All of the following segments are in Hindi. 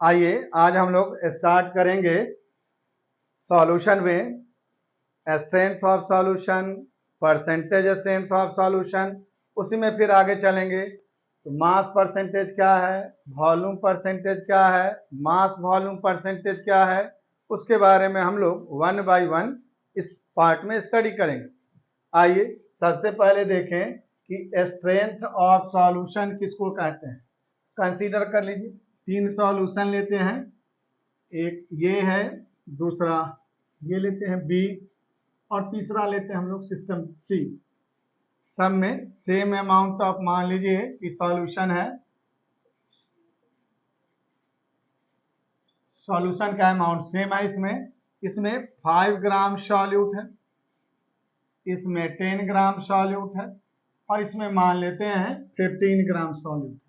आइए आज हम लोग स्टार्ट करेंगे सॉल्यूशन में strength of solution, percentage strength of solution. उसी में फिर आगे चलेंगे तो मास परसेंटेज क्या है, वॉल्यूम परसेंटेज क्या है, मास वॉल्यूम परसेंटेज क्या है, उसके बारे में हम लोग वन बाय वन इस पार्ट में स्टडी करेंगे। आइए सबसे पहले देखें कि स्ट्रेंथ ऑफ सॉल्यूशन किसको कहते हैं। कंसीडर कर लीजिए, तीन सॉल्यूशन लेते हैं, एक ये है, दूसरा ये लेते हैं बी, और तीसरा लेते हैं हम लोग सिस्टम सी। सब में सेम अमाउंट ऑफ, मान लीजिए कि सॉल्यूशन है, सॉल्यूशन का अमाउंट सेम है, इसमें 5 ग्राम सॉल्यूट है, इसमें 10 ग्राम सॉल्यूट है, और इसमें मान लेते हैं 15 ग्राम सॉल्यूट।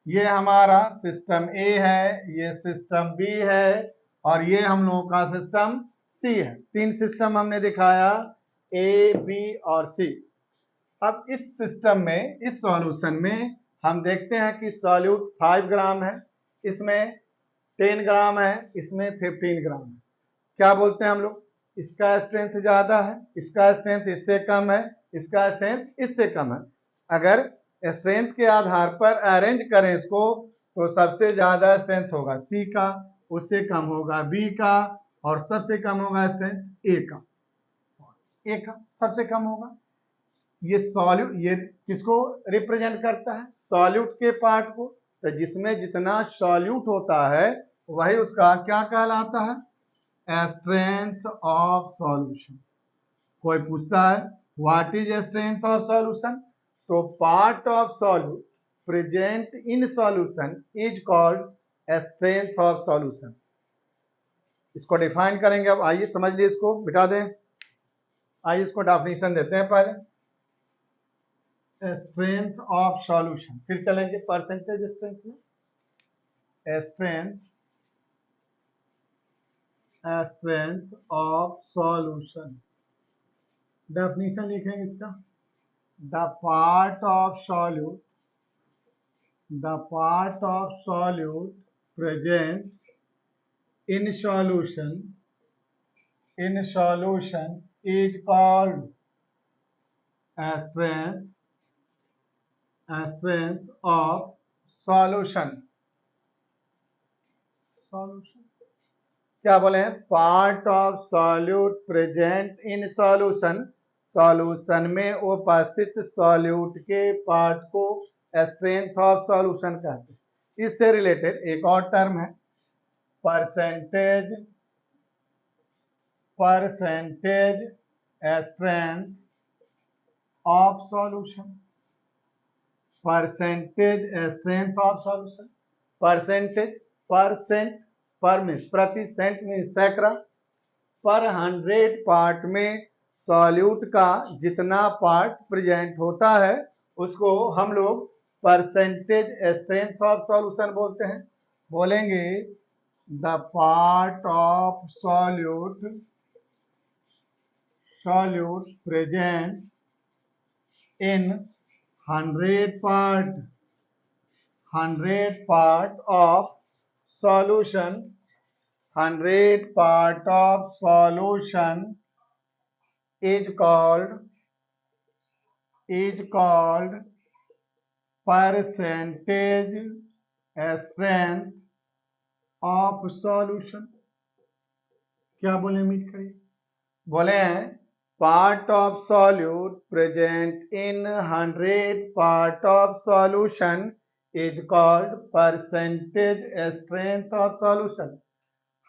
ये हमारा सिस्टम ए है, ये सिस्टम बी है, और ये हम लोगों का सिस्टम सी है। तीन सिस्टम हमने दिखाया, ए बी और सी। अब इस सिस्टम में, इस सॉल्यूशन में हम देखते हैं कि सॉल्यूट 5 ग्राम है, इसमें 10 ग्राम है, इसमें 15 ग्राम है। क्या बोलते हैं हम लोग, इसका स्ट्रेंथ ज्यादा है, इसका स्ट्रेंथ इससे कम है, इसका स्ट्रेंथ इससे कम है। अगर स्ट्रेंथ के आधार पर अरेंज करें इसको तो सबसे ज्यादा स्ट्रेंथ होगा सी का, उससे कम होगा बी का, और सबसे कम होगा स्ट्रेंथ ए का। सबसे कम होगा। ये सॉल्यूट, ये किसको रिप्रेजेंट करता है, सॉल्यूट के पार्ट को। तो जिसमें जितना सॉल्यूट होता है वही उसका क्या कहलाता है, स्ट्रेंथ ऑफ सॉल्यूशन। कोई पूछता है what is strength of solution, तो part of solute present in solution is called strength of solution. इसको डिफाइन करेंगे। अब आइए समझ लीजिए, इसको बिठा दें। आइए इसको डेफिनेशन देते हैं पहले, स्ट्रेंथ ऑफ सॉल्यूशन। फिर चलेंगे परसेंटेज स्ट्रेंथ में। स्ट्रेंथ ऑफ सॉल्यूशन, डेफिनेशन लिखेंगे इसका, the part of solute, the part of solute present in solution, in solution is called strength, strength of solution. Solution क्या बोले हैं, part of solute present in solution, solution में उपस्थित सॉल्यूट के पार्ट को स्ट्रेंथ ऑफ सॉल्यूशन कहते हैं। इससे रिलेटेड एक और टर्म है percentage, percentage strength of solution, percentage strength of solution. Percentage, percent, पर मीन्स प्रति, सेंट मीन्स सैकड़ा, पर 100 पार्ट में सॉल्यूट का जितना पार्ट प्रेजेंट होता है उसको हम लोग परसेंटेज स्ट्रेंथ ऑफ सॉल्यूशन बोलते हैं। बोलेंगे the part of solute, solute present in 100 part, 100 part of solution, 100 part of solution is called percentage strength of solution। क्या बोले मीट करिए, बोले हैं part of solute present in 100 part of solution is called percentage strength of solution.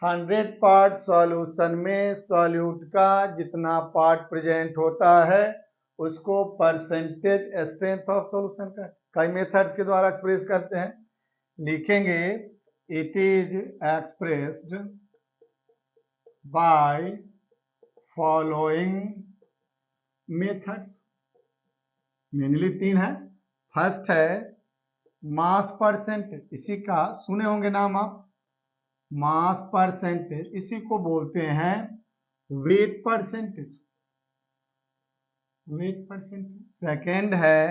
100 part solution में सॉल्यूट का जितना पार्ट प्रेजेंट होता है उसको परसेंटेज स्ट्रेंथ ऑफ सॉल्यूशन का कई मेथड्स के द्वारा एक्सप्रेस करते हैं। लिखेंगे it is expressed by following methods. Mainly तीन है। फर्स्ट है मास परसेंटेज, इसी का सुने होंगे नाम आप, मास परसेंटेज, इसी को बोलते हैं wait percentage, wait percentage. Second है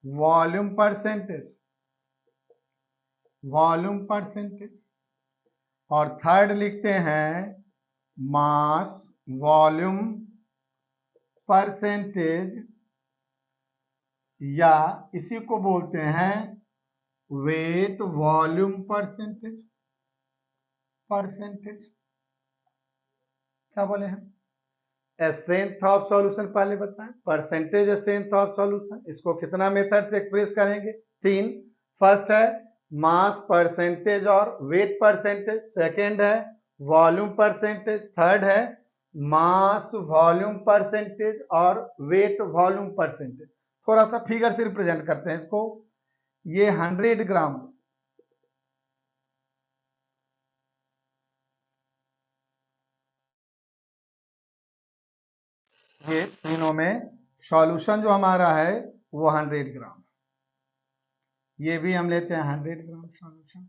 वॉल्यूम परसेंटेज, वॉल्यूम परसेंटेज। और थर्ड लिखते हैं मास वॉल्यूम परसेंटेज, या इसी को बोलते हैं वेट वॉल्यूम परसेंटेज। क्या बोले हैं? स्ट्रेंथ ऑफ सॉल्यूशन पहले बताएं। परसेंटेज स्ट्रेंथ ऑफ सॉल्यूशन, इसको कितना मेथड से एक्सप्रेस करेंगे? 3। फर्स्ट है मास परसेंटेज और वेट परसेंटेज, सेकेंड है वॉल्यूम परसेंटेज, थर्ड है मास वॉल्यूम परसेंटेज और वेट वॉल्यूम परसेंटेज। थोड़ा सा फिगर से रिप्रेजेंट करते हैं इसको। ये 100 ग्राम, ये तीनों में सॉल्यूशन जो हमारा है वो 100 ग्राम। ये भी हम लेते हैं 100 ग्राम सॉल्यूशन।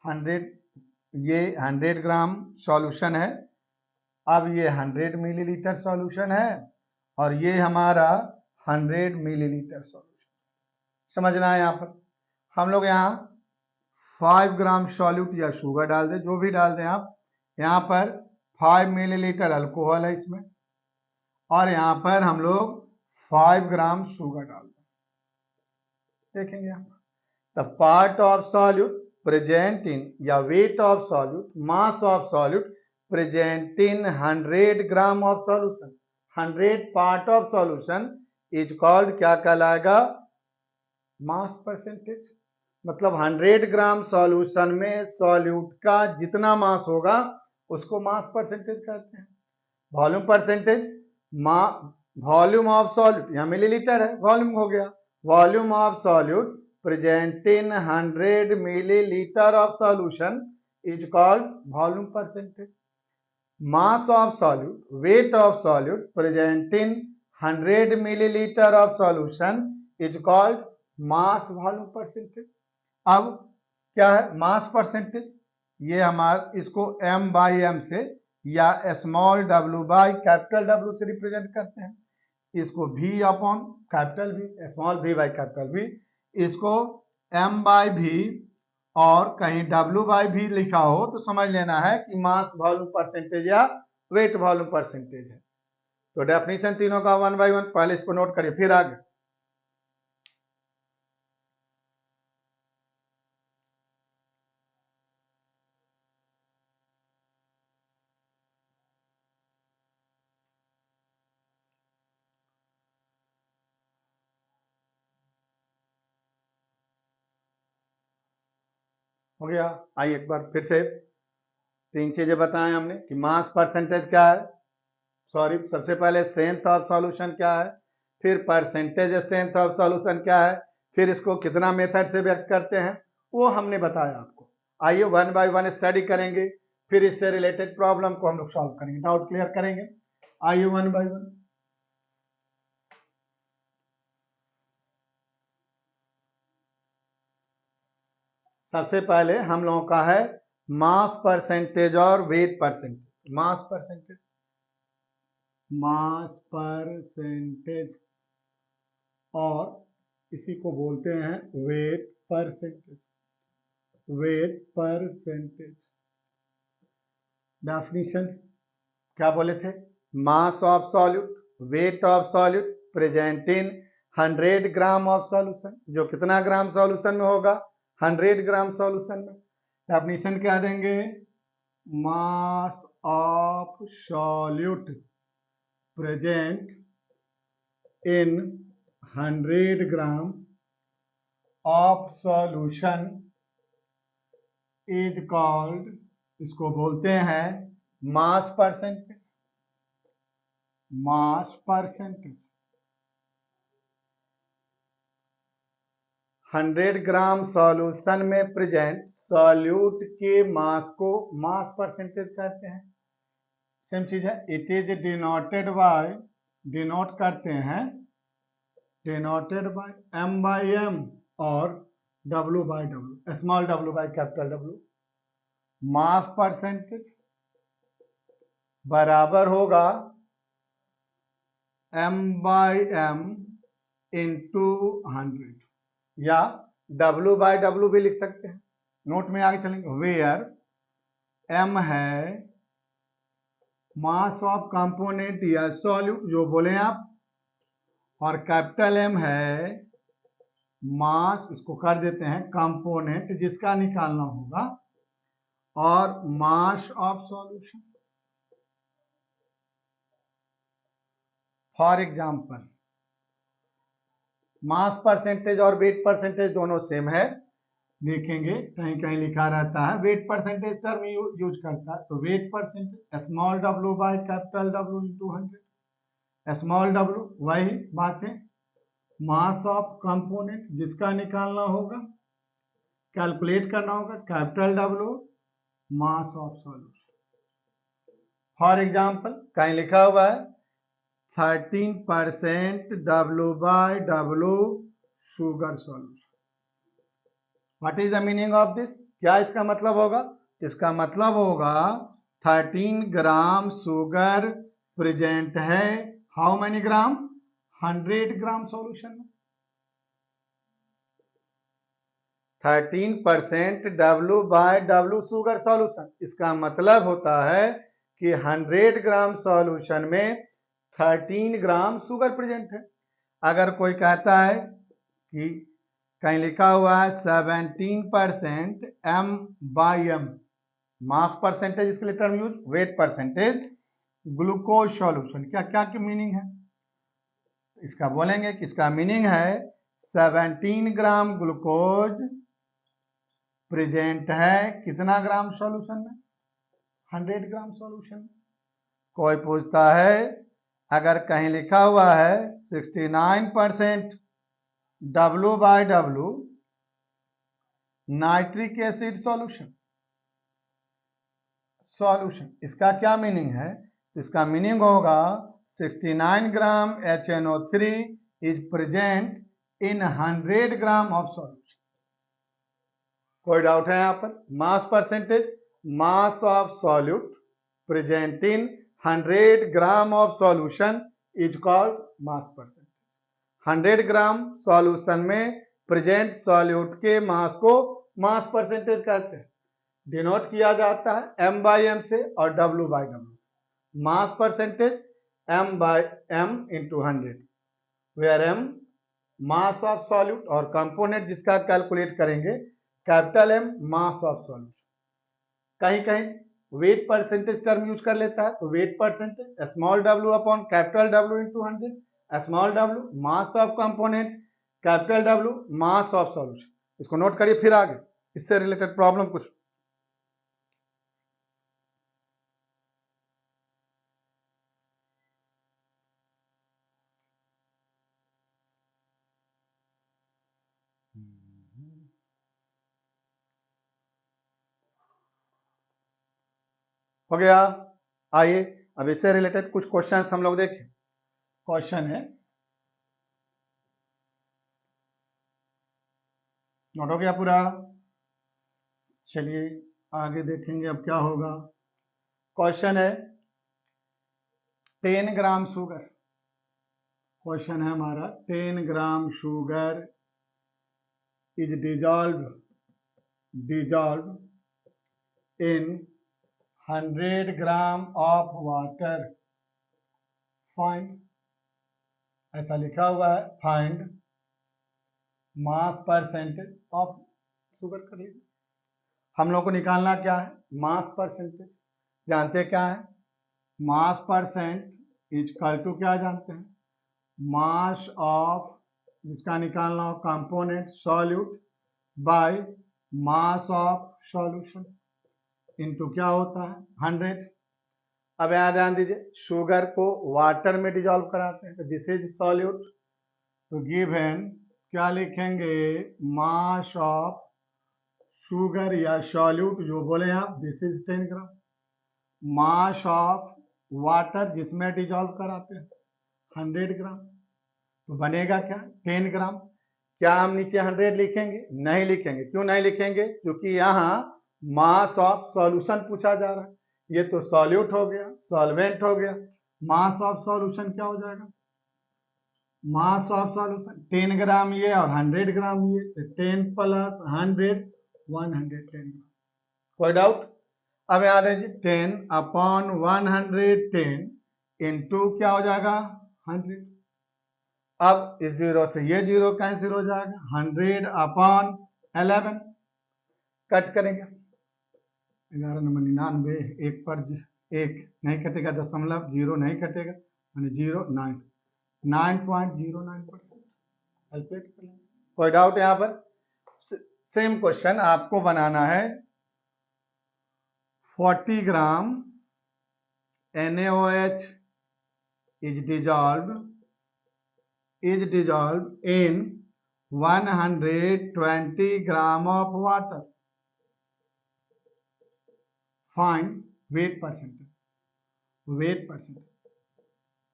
100, ये 100 ग्राम सॉल्यूशन है। अब ये 100 मिलीलीटर सॉल्यूशन है और ये हमारा 100 मिलीलीटर सॉल्यूशन। समझना है यहाँ पर हम लोग यहाँ 5 ग्राम सॉल्यूट या शुगर डाल दें, जो भी डाल दें आप। यहाँ पर 5 मिलीलीटर अल्कोहल है इसमें, और यहाँ पर हम लोग 5 ग्राम शुगर डाल दें। देखेंगे यहाँ the part of solute present in, या weight of solute, mass of solute present in 100 gram of solution. 100 part of solution is called, क्या कहलाएगा? Mass percentage. मतलब 100 ग्राम सॉल्यूशन में सॉल्यूट का जितना मास होगा उसको मास परसेंटेज कहते हैं। Volume percentage, volume of solute, यहाँ मिलीलीटर है, वॉल्यूम हो गया। Volume of solute present in 100 millilitre of solution is called volume percentage. Mass of solute, wait of solute present in 100 millilitre of solution is called mass volume percentage. अब क्या है मास परसेंटेज? ये हमारा इसको m/m से या small w by capital W से रिप्रेजेंट करते हैं। इसको v upon capital V, small v by capital V, इसको m/v और कहीं w/v लिखा हो तो समझ लेना है कि मास वॉल्यूम परसेंटेज या वेट वॉल्यूम परसेंटेज है। तो डेफिनेशन तीनों का 1 बाई 1, पहले इसको नोट करिए फिर आगे। हो गया? आइए एक बार फिर से 3 चीजें बताएं हमने कि मास परसेंटेज क्या है, सॉरी सबसे पहले स्ट्रेंथ ऑफ सॉल्यूशन क्या है, फिर परसेंटेज स्ट्रेंथ ऑफ सॉल्यूशन क्या है, फिर इसको कितना मेथड से व्यक्त करते हैं वो हमने बताया आपको। आइए 1 बाई 1 स्टडी करेंगे, फिर इससे रिलेटेड प्रॉब्लम को हम लोग सॉल्व करेंगे, डाउट क्लियर करेंगे। आइए 1 बाई 1। सबसे पहले हम लोगों का है मास परसेंटेज और वेट परसेंटेज। मास परसेंटेज और इसी को बोलते हैं वेट परसेंटेज। डेफिनेशन क्या बोले थे? मास of solute, wait of solute present in 100 gram of solution. जो कितना ग्राम सॉल्यूशन में होगा? 100 ग्राम सॉल्यूशन में। डेफिनेशन क्या देंगे? मास of solute present in 100 gram of solution is called, इसको बोलते हैं मास परसेंटेज। 100 ग्राम सॉल्यूशन में प्रेजेंट सॉल्यूट के मास को मास परसेंटेज कहते हैं। सेम चीज है, it is denoted by, denote करते हैं, डिनोटेड बाय m/m और w/w, small w by capital W। Mass percentage बराबर होगा m/m इंटू 100, या w/w भी लिख सकते हैं। नोट में आगे चलेंगे, वेयर m है मास ऑफ कंपोनेंट या सॉल्यूट जो बोले आप, और कैपिटल M है मास, इसको कर देते हैं कंपोनेंट जिसका निकालना होगा, और मास of solution. For example mass percentage और वेट परसेंटेज दोनों सेम है, देखेंगे कहीं कहीं लिखा रहता है वेट परसेंटेज टर्म यूज करता है, तो weight percentage small w by capital W into 100। Small w वही बात है, मास ऑफ कंपोनेंट जिसका निकालना होगा, कैलकुलेट करना होगा, capital W mass of solution. For example कहीं लिखा हुआ है 13% W by W sugar solution. What is the meaning of this? क्या इसका मतलब होगा? इसका मतलब होगा 13 ग्राम शुगर प्रेजेंट है, how many gram? 100 gram solution में। 13% W by W sugar solution, इसका मतलब होता है कि 100 ग्राम सॉल्यूशन में 13 ग्राम शुगर प्रेजेंट है। अगर कोई कहता है कि कहीं लिखा हुआ है 17% M by M, mass percentage इसके लिए term use, wait percentage glucose solution, क्या क्या की मीनिंग है इसका? बोलेंगे कि इसका मीनिंग है 17 ग्राम ग्लूकोज प्रेजेंट है कितना ग्राम सॉल्यूशन में? 100 ग्राम सॉल्यूशन में। कोई पूछता है अगर कहीं लिखा हुआ है 69% W by W nitric acid solution, इसका क्या मीनिंग है? इसका मीनिंग होगा 69 gram HNO3 is present in 100 gram of solution. कोई डाउट है यहां पर? Mass percentage, mass of solute present in 100 gram of solution is called mass percentage. 100 gram solution में प्रेजेंट सॉल्यूट के मास को मास परसेंटेज कहते हैं। डिनोट किया जाता है M बाई M से और W by W। Mass percentage M by M into 100, where M mass of solute और कंपोनेंट जिसका कैलकुलेट करेंगे capital M mass of solution. कहीं कहीं वेट परसेंटेज टर्म यूज कर लेता है, तो weight percentage small w upon capital W into 100, small w mass of component, capital W mass of solution. इसको नोट करिए, फिर आगे इससे रिलेटेड प्रॉब्लम कुछ। हो गया? आइए अब इससे रिलेटेड कुछ क्वेश्चंस हम लोग देखें। क्वेश्चन है, नोट हो गया पूरा? चलिए आगे देखेंगे अब क्या होगा। क्वेश्चन है 10 ग्राम शुगर, क्वेश्चन है हमारा 10 gram sugar is dissolved in 100 gram of water, find, ऐसा लिखा हुआ है, find mass percentage of sugar. कर लीजिए, हम लोग को निकालना क्या है? Mass percentage. जानते क्या है? Mass percent is equal to क्या जानते हैं? मास ऑफ, जिसका निकालना हो component solute, by mass of solution into क्या होता है? 100। अब यहां ध्यान दीजिए, शुगर को वाटर में डिजॉल्व कराते हैं, तो दिस इज सॉल्यूट, तो गिवन क्या लिखेंगे? मास ऑफ शुगर या सॉल्यूट जो बोले आप, this is 10 gram. Mass of water जिसमें डिजॉल्व कराते हैं 100 ग्राम, तो बनेगा क्या? 10 ग्राम। क्या हम नीचे 100 लिखेंगे? नहीं लिखेंगे। क्यों नहीं लिखेंगे? क्योंकि यहाँ मास ऑफ सॉल्यूशन पूछा जा रहा है, ये तो सॉल्यूट हो गया, सॉल्वेंट हो गया। मास ऑफ सॉल्यूशन क्या हो जाएगा? मास ऑफ सॉल्यूशन 10 ग्राम ये और 100 ग्राम ये, तो 10 प्लस 100 110 ग्राम। कोई डाउट? अब याद है जी 10/110 इंटू क्या हो जाएगा 100। अब इस जीरो से ये जीरो कैंसिल हो जाएगा 100/11 कट करेंगे 11×99 एक पर एक नहीं कटेगा दशमलव जीरो नहीं कटेगा यानी 9.09%। कैलकुलेट कर लेंगे। कोई डाउट यहाँ पर? सेम क्वेश्चन आपको बनाना है 40 ग्राम NaOH is dissolved in 120 gram of water. Find weight percentage. Wait percentage.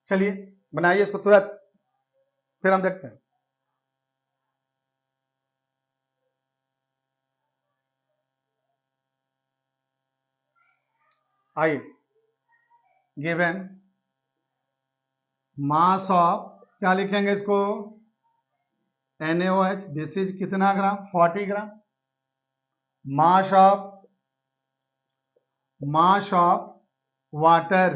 चलिए बनाइए इसको तुरंत, फिर हम देखते हैं। आइए गिवन मास ऑफ क्या लिखेंगे इसको NaOH दिस इज कितना gram 40 gram. Mass of water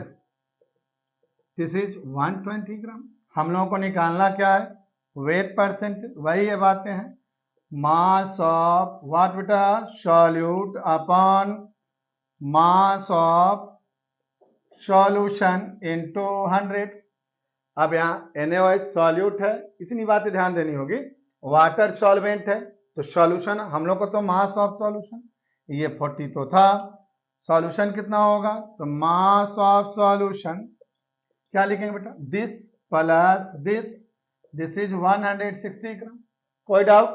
this is 120 gram. हम लोगों को निकालना क्या है वेट परसेंटेज, वही ये बातें हैं। मास ऑफ व्हाट बेटा solute upon mass of solution into 100। अब यहाँ NaOH सॉल्यूट है, इतनी बातें ध्यान देनी होगी। वाटर सॉल्वेंट है तो सॉल्यूशन हम लोग को तो मास ऑफ सॉल्यूशन ये 40 तो था, सॉल्यूशन कितना होगा तो मास ऑफ सॉल्यूशन क्या लिखेंगे बेटा दिस प्लस दिस इज 160 ग्राम। कोई डाउट?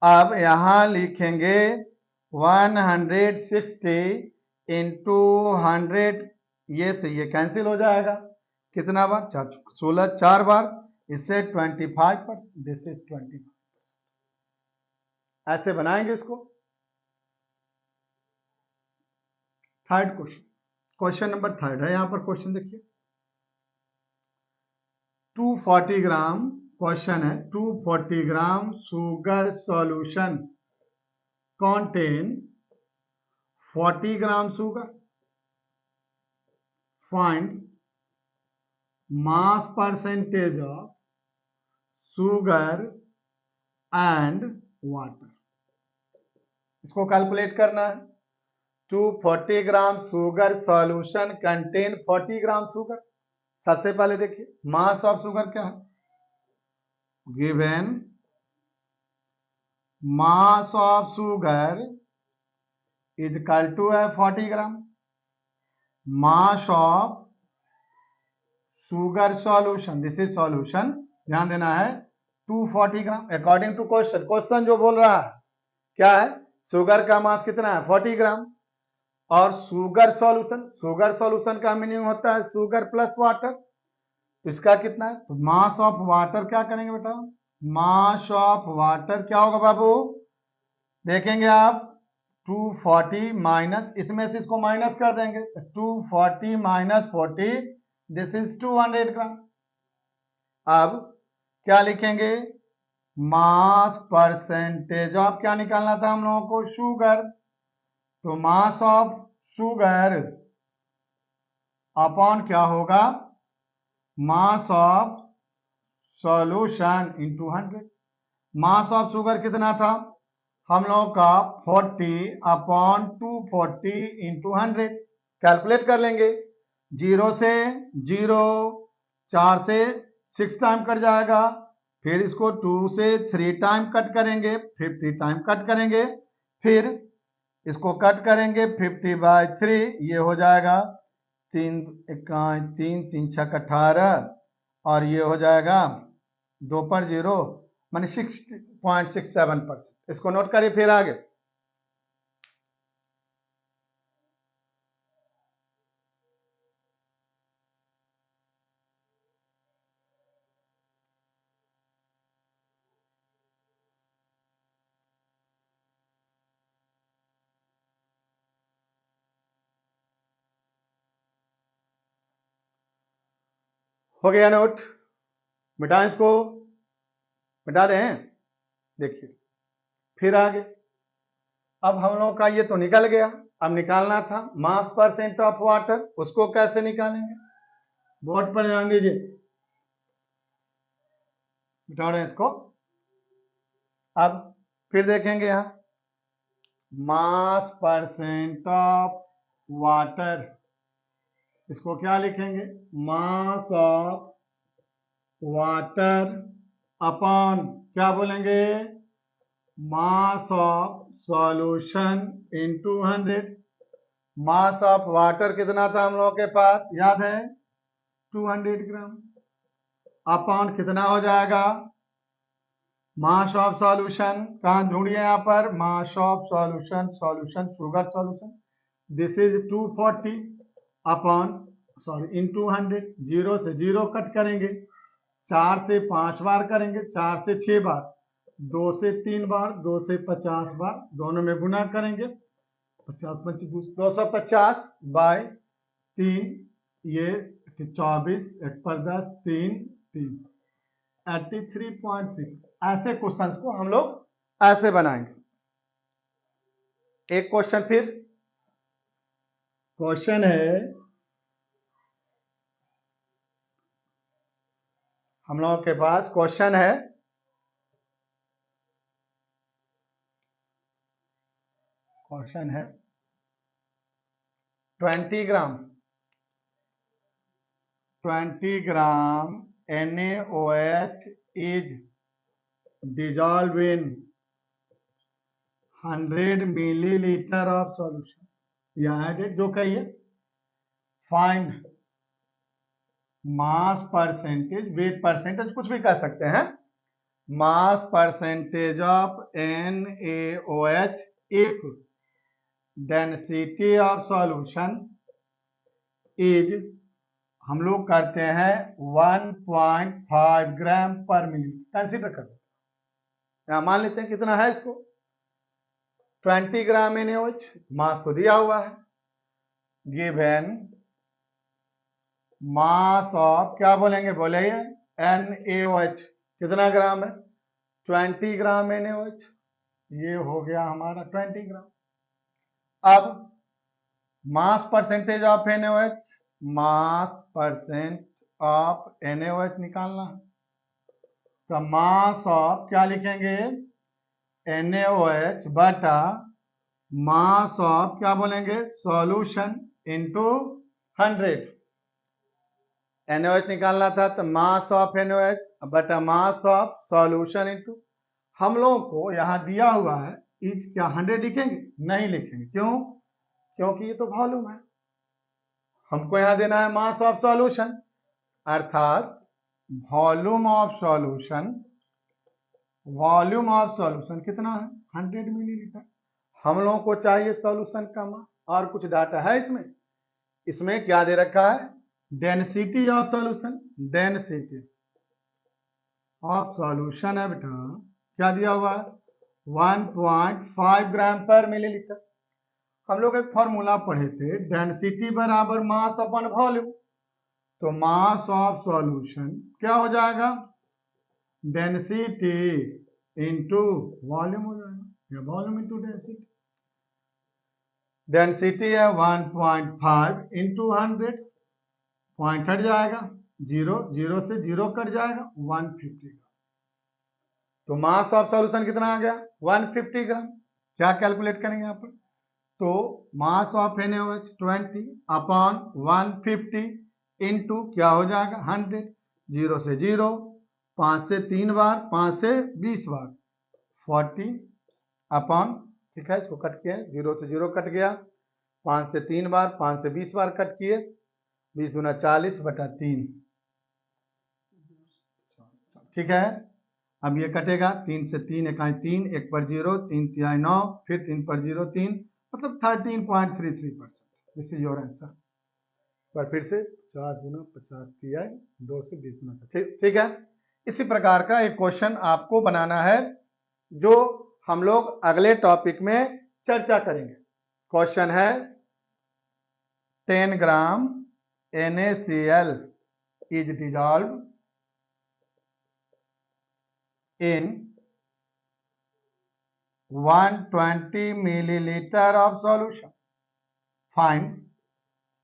अब यहां लिखेंगे 160 इंटू 100, ये से ये कैंसिल हो जाएगा कितना बार 16 4 बार, इससे 25 पर दिस इज 25। ऐसे बनाएंगे इसको। थर्ड क्वेश्चन नंबर थर्ड है, यहां पर क्वेश्चन देखिए 240 ग्राम क्वेश्चन है 240 gram sugar solution contain 40 gram sugar. Find mass percentage of sugar and water. इसको कैलकुलेट करना है। 240 gram sugar solution contain 40 gram sugar. सबसे पहले देखिए मास ऑफ शुगर क्या है given mass of sugar is equal to है 40 gram. Mass of sugar solution this is solution, ध्यान देना है 240 ग्राम अकॉर्डिंग टू क्वेश्चन जो बोल रहा है क्या है शुगर का मास कितना है 40 ग्राम और शुगर सॉल्यूशन का मीनिंग होता है शुगर प्लस वाटर। तो इसका कितना है तो मास ऑफ वाटर क्या करेंगे बेटा मास ऑफ वाटर क्या होगा बाबू देखेंगे आप 240 माइनस इसमें से इसको माइनस कर देंगे 240 माइनस 40 दिस इज 200 ग्राम। अब क्या लिखेंगे मास परसेंटेज ऑफ क्या निकालना था हम लोगों को शुगर, तो मास ऑफ शुगर अपॉन क्या होगा मास of solution into 100। Mass of sugar कितना था हम लोगों का 40/240 इंटू 100 कैलकुलेट कर लेंगे। 0 से 0 4 से 6 टाइम कट जाएगा, फिर इसको 2 से 3 टाइम कट करेंगे 50 टाइम कट करेंगे, फिर इसको कट करेंगे 50/3 ये हो जाएगा 3 3 6 18 और ये हो जाएगा 2 पर 0 माने 6.67%। इसको नोट करिए फिर आगे हो गया नोट, मिटा इसको मिटा दें। देखिए फिर आगे अब हम लोग का ये तो निकल गया, अब निकालना था मास परसेंट ऑफ वाटर, उसको कैसे निकालेंगे? बोर्ड पर ध्यान दीजिए, बिठा रहे हैं इसको। अब फिर देखेंगे यहां मास परसेंट ऑफ वाटर, इसको क्या लिखेंगे? मास ऑफ वाटर अपॉन क्या बोलेंगे? मास of solution into 100। Mass of water कितना था हम लोगों के पास, याद है? 200 ग्राम। अपॉन कितना हो जाएगा? मास ऑफ सॉल्यूशन कहां ढूंढिए? यहां पर मास of solution, solution sugar solution, this is 240 upon sorry into 100। Zero से जीरो कट करेंगे, 4 से 5 बार करेंगे, 4 से 6 बार, 2 से 3 बार, 2 से 50 बार, दोनों में गुना करेंगे। 50 25 250 बाय 3, ये 24, 1 पर 10, 3 3 83.6। ऐसे क्वेश्चंस को हम लोग ऐसे बनाएंगे। एक क्वेश्चन फिर, क्वेश्चन है हम लोगों के पास, क्वेश्चन है क्वेश्चन है 20 ग्राम 20 ग्राम NaOH is dissolved in 100 milliliter of solution, या एडेड जो कहिए। Find mass percentage, wait percentage, कुछ भी कह सकते हैं। मास percentage of NaOH if density of solution is, हम लोग करते हैं 1.5 ग्राम पर मिली, कंसीडर करते हैं। मान लेते हैं कितना है इसको, 20 ग्राम NaOH, मास तो दिया हुआ है। गिवन मास ऑफ क्या बोलेंगे, बोले NaOH कितना ग्राम है? 20 ग्राम NaOH, ये हो गया हमारा 20 ग्राम। अब मास percentage of NaOH, mass percent of NaOH निकालना है। तो मास ऑफ क्या लिखेंगे? NaOH बटा मास ऑफ क्या बोलेंगे? Solution into 100। NaOH निकालना था तो मास ऑफ NaOH बटा मास ऑफ सॉल्यूशन इनटू, हम लोगों को यहां दिया हुआ है इज, क्या 100 लिखेंगे? नहीं लिखेंगे। क्यों? क्योंकि ये तो वॉल्यूम है, हमको यहां देना है मास ऑफ सॉल्यूशन, अर्थात volume of solution, volume of solution कितना है? 100 मिलीलीटर। हम लोगों को चाहिए सॉल्यूशन का मास, और कुछ डाटा है इसमें? इसमें क्या दे रखा है? Density of solution, density of solution है बेटा, क्या दिया हुआ है? 1.5 ग्राम पर मिलीलीटर। हम लोग एक फॉर्मूला पढ़े थे, डेंसिटी बराबर मास अपन वॉल्यूम, तो मास ऑफ सॉल्यूशन क्या हो जाएगा? डेंसिटी इंटू वॉल्यूम हो जाएगा, या वॉल्यूम इंटू डेंसिटी। डेंसिटी है 1.5 इंटू 100, पॉइंट हट जाएगा, जीरो, जीरो से जीरो कट जाएगा, 150 ग्राम। तो मास ऑफ सॉल्यूशन कितना आ गया? 150 ग्राम। क्या कैलकुलेट करेंगे यहाँ पर? तो mass of NaOH 20 upon 150 into क्या हो जाएगा? 100, जीरो से जीरो, 5 से 3 बार, 5 से 20 बार, 40 अपॉन, ठीक है, इसको कट किए, जीरो से जीरो कट गया, 5 से 3 बार, 5 से 20 बार कट किए, 20 दूना 40 बटा 3, ठीक है। अब ये कटेगा, 3 से 3 इकाई 3, 1 पर 0, 3 तिहाई 9, फिर 3 पर 0 3, मतलब 13.33%। This is your answer. पर फिर से 4 गुना 50 तिहाई 2 से 20 गुना, ठीक है। इसी प्रकार का एक क्वेश्चन आपको बनाना है, जो हम लोग अगले टॉपिक में चर्चा करेंगे। क्वेश्चन है 10 gram NaCl is dissolved in 120 milliliter of solution। Find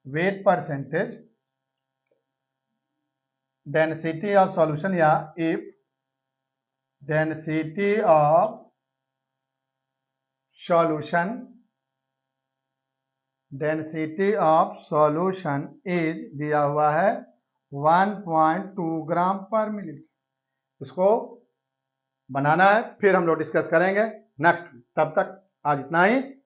weight percentage density of solution, या if density of solution is दिया हुआ है 1.2 ग्राम पर मिलीलीटर। इसको बनाना है, फिर हम लोग डिस्कस करेंगे नेक्स्ट। तब तक आज इतना ही।